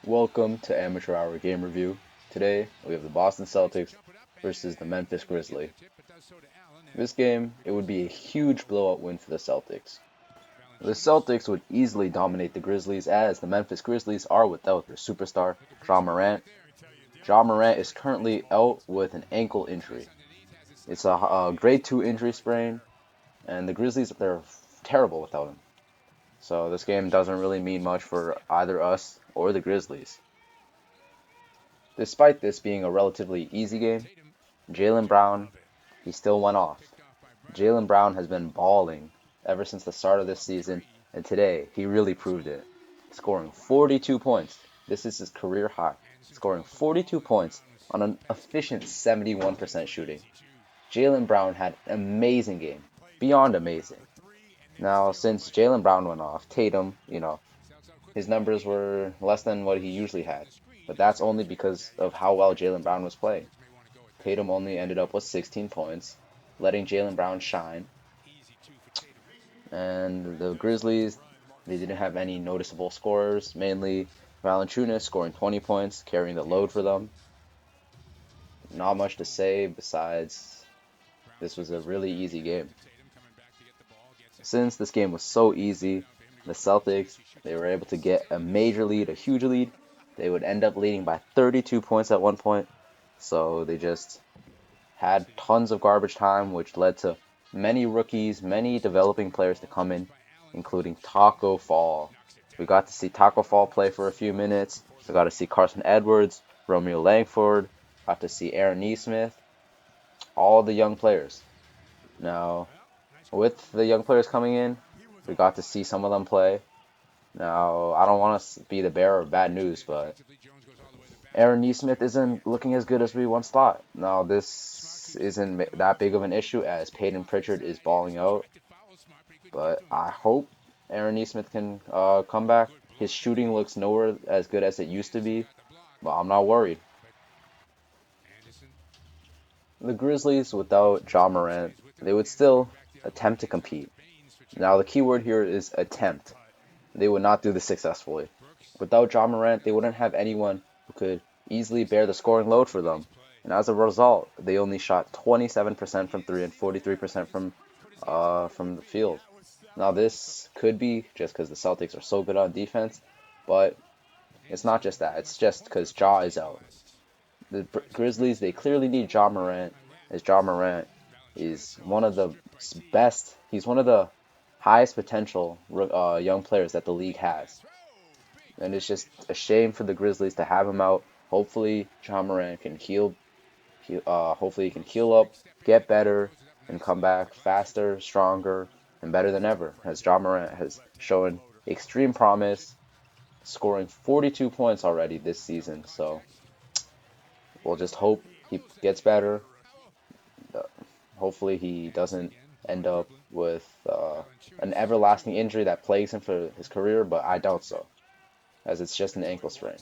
Welcome to Amateur Hour Game Review. Today, we have the Boston Celtics versus the Memphis Grizzlies. This game, it would be a huge blowout win for the Celtics. The Celtics would easily dominate the Grizzlies as the Memphis Grizzlies are without their superstar, Ja Morant. Ja Morant is currently out with an ankle injury. It's a grade 2 injury sprain, and the Grizzlies, they're terrible without him. So this game doesn't really mean much for either us or the Grizzlies. Despite this being a relatively easy game, Jaylen Brown, he still went off. Jaylen Brown has been balling ever since the start of this season, and today he really proved it, scoring 42 points. This is his career high, scoring 42 points on an efficient 71% shooting. Jaylen Brown had an amazing game, beyond amazing. Now, since Jaylen Brown went off, Tatum, his numbers were less than what he usually had. But that's only because of how well Jaylen Brown was playing. Tatum only ended up with 16 points, letting Jaylen Brown shine. And the Grizzlies, they didn't have any noticeable scorers, mainly Valanciunas scoring 20 points, carrying the load for them. Not much to say besides this was a really easy game. Since this game was so easy, the Celtics, they were able to get a major lead, a huge lead. They would end up leading by 32 points at one point. So they just had tons of garbage time, which led to many rookies, many developing players to come in, including Taco Fall. We got to see Taco Fall play for a few minutes. We got to see Carson Edwards, Romeo Langford, got to see Aaron Nesmith, all the young players. Now, with the young players coming in, we got to see some of them play. Now, I don't want to be the bearer of bad news, but Aaron Nesmith isn't looking as good as we once thought. Now, this isn't that big of an issue as Peyton Pritchard is balling out, but I hope Aaron Nesmith can come back. His shooting looks nowhere as good as it used to be, but I'm not worried. The Grizzlies, without Ja Morant, they would still attempt to compete. Now, the key word here is attempt. They would not do this successfully. Without Ja Morant, they wouldn't have anyone who could easily bear the scoring load for them. And as a result, they only shot 27% from three and 43% from the field. Now this could be just because the Celtics are so good on defense, but it's not just that. It's just because Ja is out. The Grizzlies, they clearly need Ja Morant, as Ja Morant is one of the best. He's one of the highest potential young players that the league has. And it's just a shame for the Grizzlies to have him out. Hopefully, Ja Morant can hopefully he can heal up, get better, and come back faster, stronger, and better than ever. As Ja Morant has shown extreme promise, scoring 42 points already this season. So we'll just hope he gets better. Uh, Hopefully he doesn't end up with an everlasting injury that plagues him for his career, but I doubt so, as it's just an ankle sprain.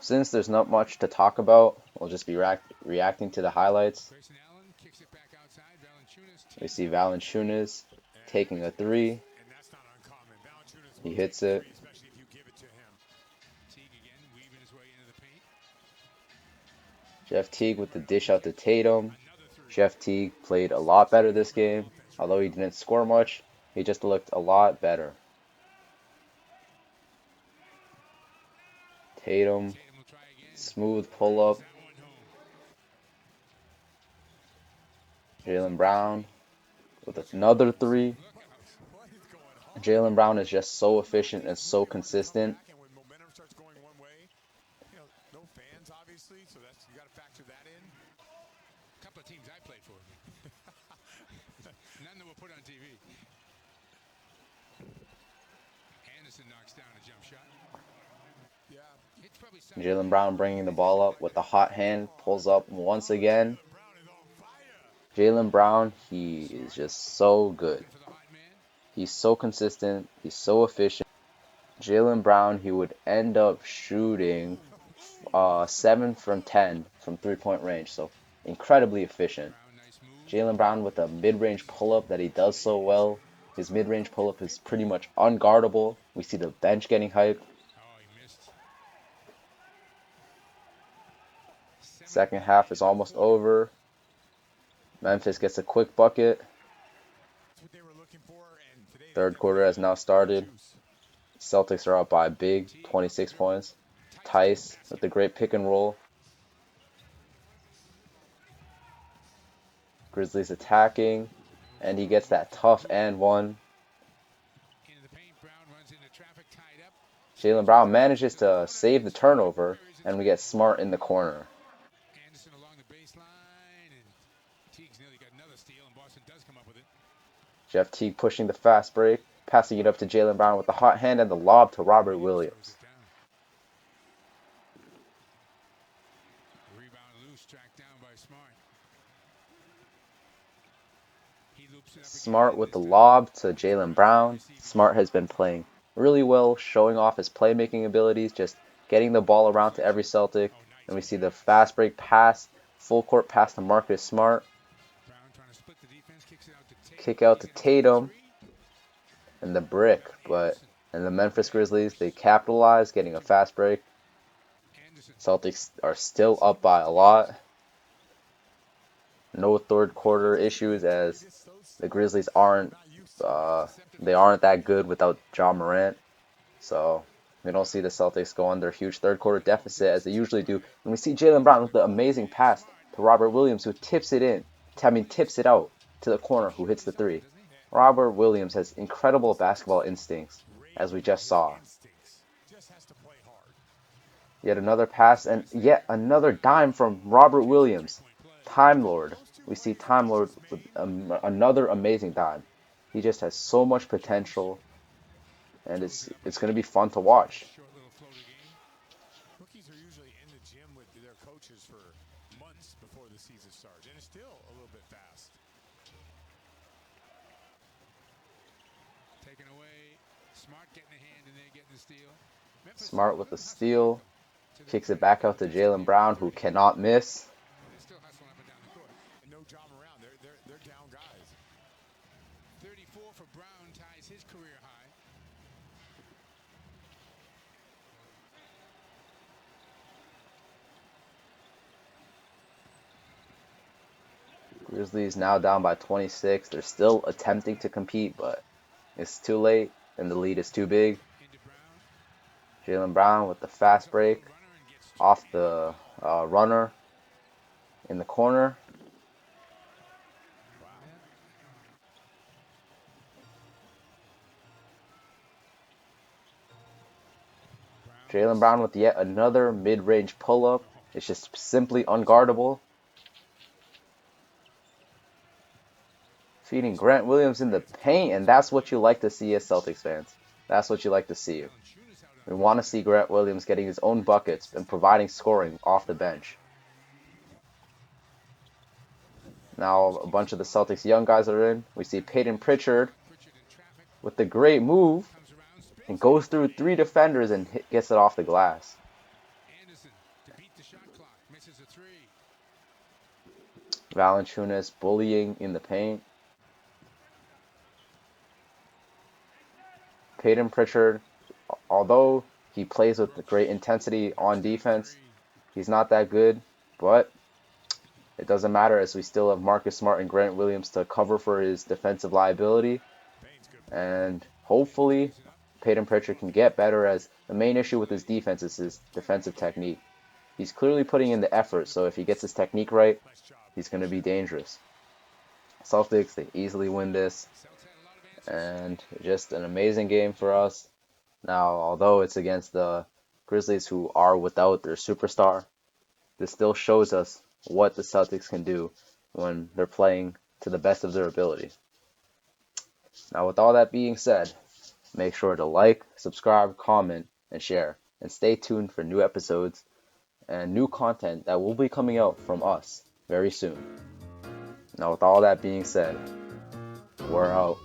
Since there's not much to talk about, we'll just be reacting to the highlights. We see Valanciunas taking a three. He hits it. Jeff Teague with the dish out to Tatum. Jeff Teague played a lot better this game. Although he didn't score much, he just looked a lot better. Tatum, smooth pull-up. Jaylen Brown with another three. Jaylen Brown is just so efficient and so consistent. Jaylen Brown bringing the ball up with the hot hand, pulls up once again. Jaylen Brown, he is just so good. He's so consistent. He's so efficient. Jaylen Brown, he would end up shooting 7 from 10 from three-point range, so incredibly efficient. Jaylen Brown with a mid-range pull-up that he does so well. His mid-range pull-up is pretty much unguardable. We see the bench getting hyped. Second half is almost over. Memphis gets a quick bucket. Third quarter has now started. Celtics are up by a big 26 points. Tice with the great pick and roll. Grizzlies attacking, and he gets that tough and one. Jaylen Brown manages to save the turnover, and we get Smart in the corner. Jeff Teague pushing the fast break, passing it up to Jaylen Brown with the hot hand and the lob to Robert Williams. Smart with the lob to Jaylen Brown. Smart has been playing really well, showing off his playmaking abilities, just getting the ball around to every Celtic. And we see the fast break pass, full court pass to Marcus Smart. Kick out to Tatum. And the brick, and the Memphis Grizzlies, they capitalize, getting a fast break. Celtics are still up by a lot. No third quarter issues as the Grizzlies aren't that good without Ja Morant. So we don't see the Celtics go under a huge third quarter deficit as they usually do. And we see Jaylen Brown with the amazing pass to Robert Williams, who tips it out to the corner, who hits the three. Robert Williams has incredible basketball instincts, as we just saw. Yet another pass and yet another dime from Robert Williams. Time Lord. We see Time Lord with another amazing dime. He just has so much potential, and it's going to be fun to watch. Rookies are usually in the gym with their coaches for months before the season starts, and it's still a little bit fast. Taken away. Smart getting a hand and then getting the steal. Smart with the steal. Kicks it back out to Jaylen Brown, who cannot miss. No John around. They're down guys. 34 for Brown ties his career high. Grizzlies now down by 26. They're still attempting to compete, but it's too late, and the lead is too big. Jaylen Brown with the fast break off the runner in the corner. Jaylen Brown with yet another mid-range pull-up. It's just simply unguardable. Feeding Grant Williams in the paint, and that's what you like to see as Celtics fans. That's what you like to see. We want to see Grant Williams getting his own buckets and providing scoring off the bench. Now a bunch of the Celtics young guys are in. We see Peyton Pritchard with the great move and goes through three defenders and gets it off the glass. Valanciunas bullying in the paint. Peyton Pritchard, although he plays with great intensity on defense, he's not that good, but it doesn't matter as we still have Marcus Smart and Grant Williams to cover for his defensive liability. And hopefully Peyton Pritchard can get better, as the main issue with his defense is his defensive technique. He's clearly putting in the effort, so if he gets his technique right, he's going to be dangerous. Celtics, they easily win this. And just an amazing game for us. Now, although it's against the Grizzlies, who are without their superstar, this still shows us what the Celtics can do when they're playing to the best of their ability. Now, with all that being said, make sure to like, subscribe, comment, and share. And stay tuned for new episodes and new content that will be coming out from us very soon. Now, with all that being said, we're out.